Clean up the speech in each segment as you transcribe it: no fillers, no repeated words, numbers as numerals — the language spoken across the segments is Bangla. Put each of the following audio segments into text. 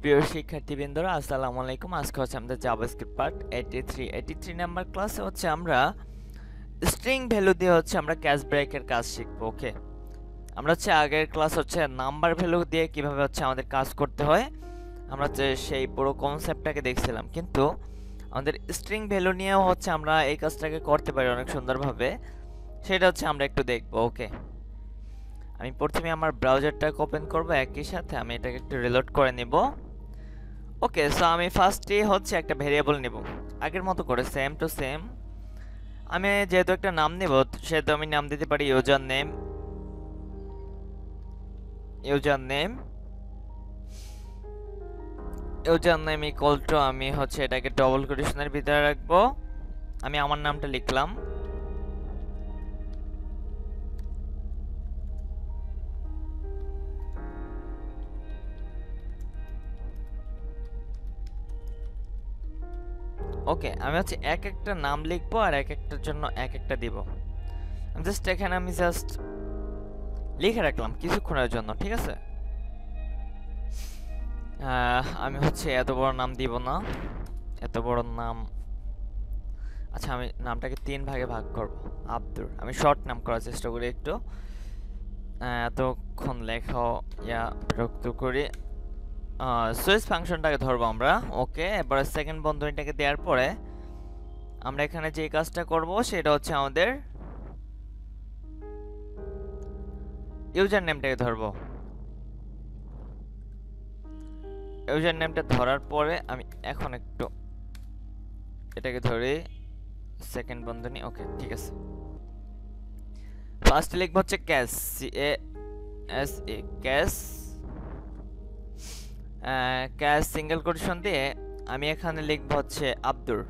প্রিয় শিক্ষার্থীবৃন্দরা আসসালামু আলাইকুম। আজকে হচ্ছে আমাদের জাভাস্ক্রিপ্ট পার্ট 83 নাম্বার ক্লাসে হচ্ছে আমরা স্ট্রিং ভ্যালু দিয়ে হচ্ছে আমরা ক্যাশ ব্রেকের কাজ শিখবো। ওকে, আমরা হচ্ছে আগের ক্লাস হচ্ছে নাম্বার ভ্যালু দিয়ে কিভাবে হচ্ছে আমাদের কাজ করতে হয় আমরা হচ্ছে সেই পুরো কনসেপ্টটাকে দেখছিলাম, কিন্তু আমাদের স্ট্রিং ভ্যালু নিয়েও হচ্ছে আমরা এই কাজটাকে করতে পারি অনেক সুন্দরভাবে। সেটা হচ্ছে আমরা একটু দেখবো। ওকে, আমি প্রথমে আমার ব্রাউজারটাকে ওপেন করব, একই সাথে আমি এটাকে একটু রিলোড করে নিব। ওকে, সো আমি ফার্স্টে হচ্ছে একটা ভেরিয়েবল নেব আগের মতো করে, সেম টু সেম। আমি যেহেতু একটা নাম নেব সেহেতু আমি নাম দিতে পারি ইউজার নেম। ইকুয়াল টু আমি হচ্ছে এটাকে ডবল কোটেশনের ভিতরে রাখবো। আমি আমার নামটা লিখলাম। ওকে, আমি হচ্ছে এক একটা নাম লিখবো আর এক একটার জন্য এক একটা দিব। আমি জাস্ট লিখে রাখলাম কিছুক্ষণের জন্য, ঠিক আছে। আমি হচ্ছে এত বড় নাম দিব না, এত বড় নাম। আচ্ছা, আমি নামটাকে 3 ভাগে ভাগ করব। আব্দুর, আমি শর্ট নাম করার চেষ্টা করি একটু। এতক্ষণ লেখা বিরক্ত করি। সুইচ ফাংশনটাকে ধরবো আমরা। ওকে, এবারে সেকেন্ড বন্ধনীটাকে দেওয়ার পরে আমরা এখানে যে কাজটা করব সেটা হচ্ছে আমাদের ইউজার নেমটাকে ধরবো। ইউজার নেমটা ধরার পরে আমি এখন একটু এটাকে ধরি, সেকেন্ড বন্ধনী। ওকে, ঠিক আছে। ফার্স্ট লিখব হচ্ছে cash, CASE, cash. Cash single quotation দিয়ে আমি এখানে লিখব হচ্ছে আব্দুর,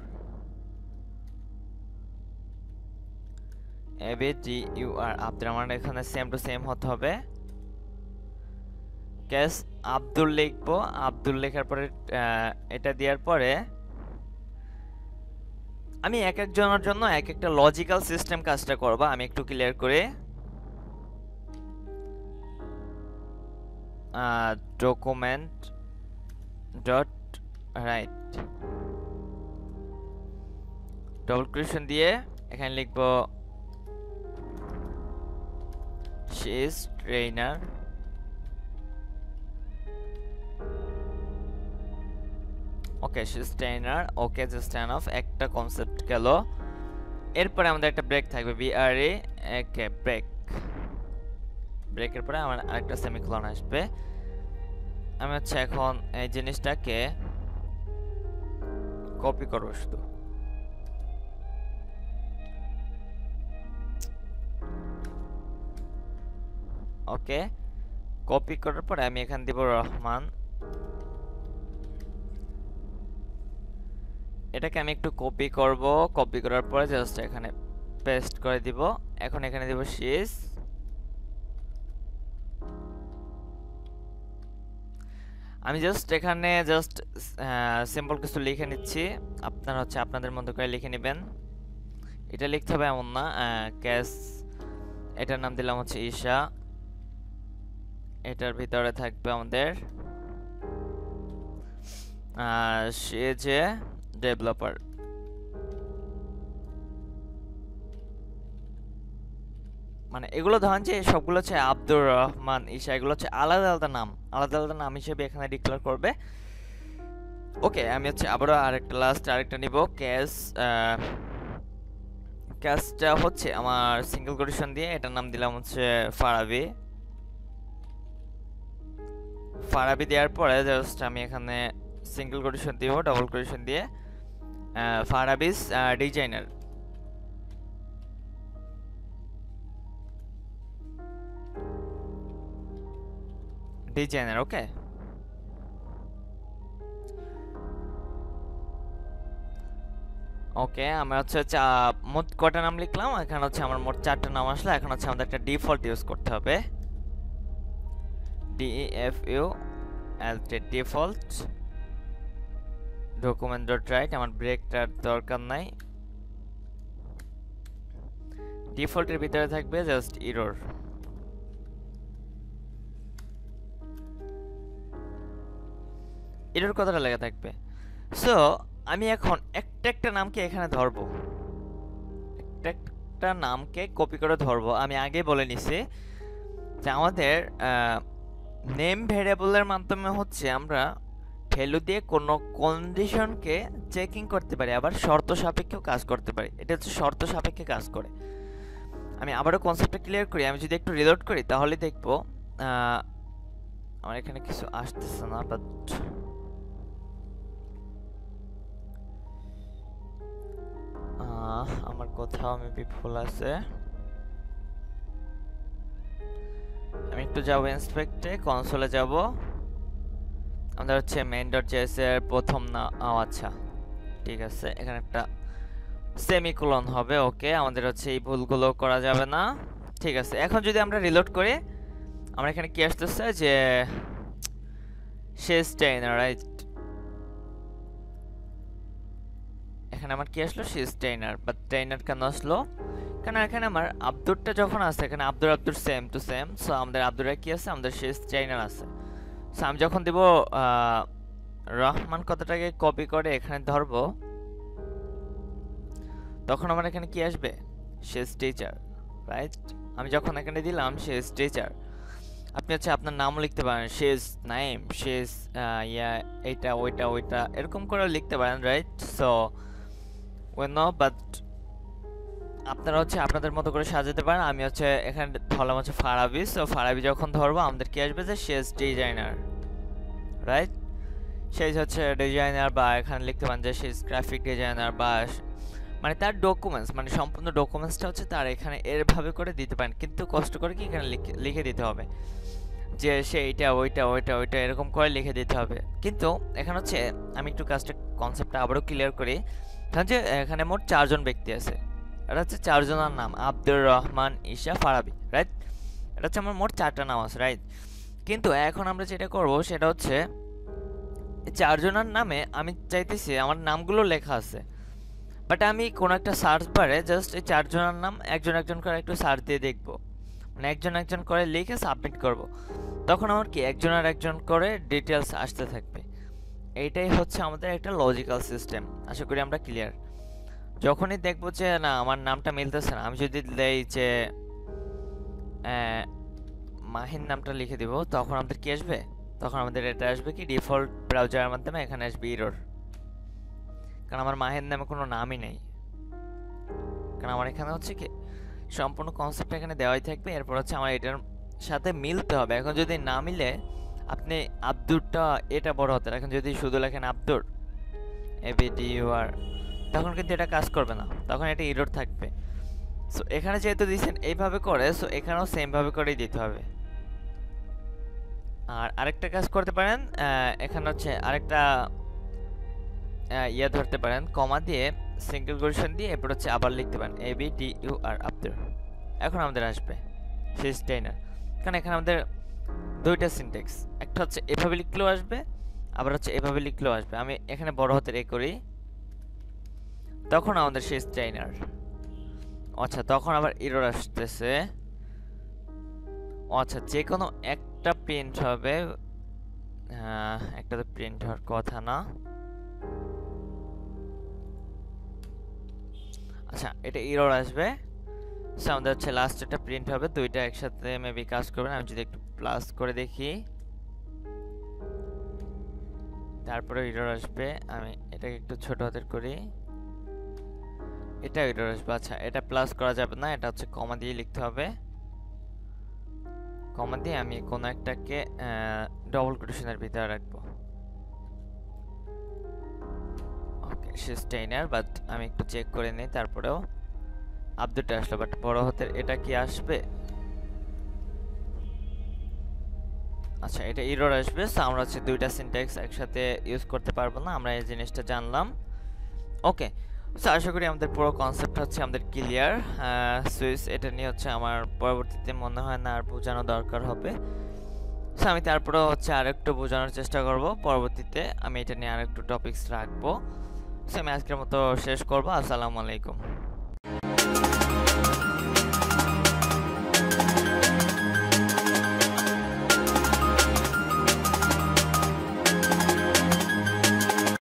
ABDUR, আব্দুর। আমার এখানে সেম টু সেম হতে হবে। ক্যাশ আব্দুল লিখবো। আব্দুল লেখার পরে এটা দেওয়ার পরে আমি এক একজনের জন্য এক একটা লজিক্যাল সিস্টেম কাজটা করব। আমি একটু ক্লিয়ার করে document dot right double quotation দিয়ে এখানে লিখব she is trainer. Okay, she is trainer. Okay, just turn off একটা কনসেপ্ট গেল। এরপরে আমাদের একটা ব্রেক থাকবে, BRE, ওকে, ব্রেক। ব্রেকের পরে আমার আরেকটা সেমিকোলন আসবে। আমি হচ্ছে এখন এই জিনিসটাকে কপি করব শুধু। ওকে, কপি করার পরে আমি এখানে দিব রহমান। এটাকে আমি একটু কপি করব। কপি করার পরে জাস্ট এখানে পেস্ট করে দিব। এখন এখানে দিব শীষ। আমি এখানে সিম্পল কিছু লিখে নিচ্ছি, আপনারা হচ্ছে আপনাদের মতো করে লিখে নেবেন। এটা লিখতে হবে এমন না। ক্যাশ, এটার নাম দিলাম হচ্ছে ঈশা। এটার ভিতরে থাকবে আমাদের সে যে ডেভেলপার। মানে এগুলো ধরেন যে সবগুলো হচ্ছে আব্দুর রহমান, ঈশা, এগুলো হচ্ছে আলাদা আলাদা নাম হিসেবে এখানে ডিক্লেয়ার করবে। ওকে, আমি হচ্ছে আবারও আরেকটা নিব। ক্যাশটা হচ্ছে আমার সিঙ্গেল কোটেশন দিয়ে এটার নাম দিলাম হচ্ছে ফারাবি দেওয়ার পরে জাস্ট আমি এখানে সিঙ্গেল কোটেশন দিব, ডবল কোটেশন দিয়ে ফারাবিস ডিজাইনার। ওকে, ওকে, আমরা হচ্ছে মোট কটা নাম লিখলাম, এখানে হচ্ছে আমার মোট 4টা নাম আসলো। এখন হচ্ছে আমাদের একটা ডিফল্ট ইউজ করতে হবে, DEFULT, default document dot right. আমার ব্রেকটার দরকার নাই, ডিফল্টের ভিতরে থাকবে জাস্ট এরর। এরর কথাটা লেখা থাকবে। সো আমি এখন একটা একটা নামকে এখানে ধরবো, একটা একটা নামকে কপি করে ধরবো। আমি আগে বলে নিছি যে আমাদের নেম ভেরিয়েবলের মাধ্যমে হচ্ছে আমরা ভ্যালু দিয়ে কোনো কন্ডিশনকে চেকিং করতে পারি, আবার শর্ত সাপেক্ষেও কাজ করতে পারি। এটা হচ্ছে শর্ত সাপেক্ষে কাজ করে। আমি আবারও কনসেপ্টটা ক্লিয়ার করি। আমি যদি একটু রিলোড করি তাহলে দেখবো আমার এখানে কিছু আসতেছে না, বাট আমার কোথাও মেবি ভুল আছে। আমি একটু যাবো ইন্সপেক্টে, কনসোলে যাব। আমাদের হচ্ছে main.js এর প্রথম না, আচ্ছা ঠিক আছে, এখানে একটা সেমিকোলন হবে। ওকে, আমাদের হচ্ছে এই ভুলগুলো করা যাবে না। ঠিক আছে, এখন যদি আমরা রিলোড করি আমরা এখানে কি আসতেছে যে শেষ ট্রেইনার, রাইট? এখানে আমার কি আসলো? শেষ ট্রেইনার। বাট ট্রেইনার কেন আসলো? কারণ এখানে আমার আব্দুরটা যখন আছে, এখানে Abdur Abdur same to same. So আমাদের আব্দুরা কি আছে? আমাদের শেষ ট্রেইনার আছে। সো আমি যখন দেব রহমান কথাটাকে কপি করে এখানে ধরবো, তখন আমার এখানে কি আসবে? শেষ টিচার, রাইট? আমি যখন এখানে দিলাম শেষ টিচার, আপনি হচ্ছে আপনার নামও লিখতে পারেন, শেষ নাইম, শেষ ইয়া এইটা ওইটা ওইটা এরকম করে লিখতে পারেন, right? So we know, but আপনারা হচ্ছে আপনাদের মতো করে সাজাতে পারেন। আমি হচ্ছে এখানে ধরলাম হচ্ছে ফারাবি। সো ফারাবি যখন ধরবো আমাদের কি আসবে? যে শেষ ডিজাইনার, রাইট? শেষ হচ্ছে ডিজাইনার, বা এখানে লিখতে পারেন যে শেষ গ্রাফিক ডিজাইনার, বা মানে তার ডকুমেন্টস, মানে সম্পূর্ণ ডকুমেন্টসটা হচ্ছে তার এখানে এরভাবে করে দিতে পারেন। কিন্তু কষ্ট করে কি এখানে লিখে দিতে হবে যে সে এইটা ওইটা ওইটা ওইটা এরকম করে লিখে দিতে হবে। কিন্তু এখানে হচ্ছে আমি একটু কাজটা কনসেপ্টটা আবারও ক্লিয়ার করি। কারণ যে এখানে মোট 4 জন ব্যক্তি আছে। এটা হচ্ছে 4 জনের নাম, আব্দুর রহমান, ঈশা, ফারাবি, রাইট? এটা হচ্ছে আমার মোট 4টা নাম আছে, রাইট? কিন্তু এখন আমরা যেটা করব সেটা হচ্ছে 4 জনের নামে আমি চাইতেছি আমার নামগুলো লেখা আছে, বাট আমি কোনো একটা সার্চ বারে জাস্ট এই 4 জনের নাম একজন একজন করে একটু সার্চ দিয়ে দেখবো, মানে একজন একজন করে লিখে সাবমিট করব। তখন আমার কি একজন আর একজন করে ডিটেলস আসতে থাকবে। এইটাই হচ্ছে আমাদের একটা লজিক্যাল সিস্টেম। আশা করি আমরা ক্লিয়ার। যখনই দেখবো যে না আমার নামটা মিলতেছে না, আমি যদি দেই যে মাহিন নামটা লিখে দিব, তখন আমাদের কি আসবে? তখন আমাদের এটা আসবে কি ডিফল্ট ব্রাউজারের মাধ্যমে এখানে আসবে এরর, কারণ আমার মাহিন নামে কোনো নামই নেই। কারণ আমার এখানে হচ্ছে কি সম্পূর্ণ কনসেপ্ট এখানে দেওয়াই থাকবে, এরপর হচ্ছে আমার এটার সাথে মিলতে হবে। এখন যদি না মিলে, আপনি আব্দুরটা এটা বড় হাতের, এখন যদি শুধু লেখেন আব্দুর ABDUR, তখন কিন্তু এটা কাজ করবে না, তখন এটা এরর থাকবে। সো এখানে যেহেতু দিয়েছেন এইভাবে করে, সো এখানেও সেম ভাবে করেই দিতে হবে। আর আরেকটা কাজ করতে পারেন, এখানে হচ্ছে আরেকটা ইয়া ধরতে পারেন, কমা দিয়ে সিঙ্গেল কোটেশন দিয়ে এরপর হচ্ছে আবার লিখতে পারেন ABDUR আব্দুর। এখন আমাদের আসবে শেষ ট্রেইনার, কারণ এখানে আমাদের দুইটা সিনট্যাক্স, একটা হচ্ছে এভাবে লিখলেও আসবে, আবার হচ্ছে এভাবে লিখলেও আসবে। আমি এখানে বড় হাতের এ করি, তখন আমাদের শেষ ট্রেইনার। আচ্ছা, তখন আবার এরর আসতেছে। আচ্ছা, যে কোনো একটা প্রিন্ট হবে, একটা তো প্রিন্ট হওয়ার কথা না। আচ্ছা, এটা এরর আসবে। সো আমাদের হচ্ছে লাস্ট একটা প্রিন্ট হবে, দুইটা একসাথে মেবি কাজ করবে। আমি যদি একটু প্লাস করে দেখি, তারপরে এরর আসবে। আমি এটাকে একটু ছোট হাতের করি, এটা এরর আসবে। আচ্ছা, এটা প্লাস করা যাবে না, এটা হচ্ছে কমা দিয়ে লিখতে হবে। কমা দিয়ে আমি কোনো একটাকে ডবল কোটেশনের ভিতরে রাখবো। ওকে, শেষ ট্রেইনার, বাট আমি একটু চেক করে নিই। তারপরেও আব্দুলটা আসলো, বাট বড় হাতের এটা কি আসবে? আচ্ছা, এটা এরর আসবে। সো আমরা হচ্ছে দুইটা সিনট্যাক্স একসাথে ইউজ করতে পারবো না, আমরা এই জিনিসটা জানলাম। ওকে, সো আশা করি আমাদের পুরো কনসেপ্ট হচ্ছে আমাদের ক্লিয়ার। সুইচ এটা নিয়ে হচ্ছে আমার পরবর্তীতে মনে হয় না আর বোঝানো দরকার হবে। সো আমি তারপরেও হচ্ছে আরেকটু বোঝানোর চেষ্টা করব, পরবর্তীতে আমি এটা নিয়ে আরেকটু টপিকস রাখবো। সো আমি আজকের মতো শেষ করবো। আসসালামু আলাইকুম।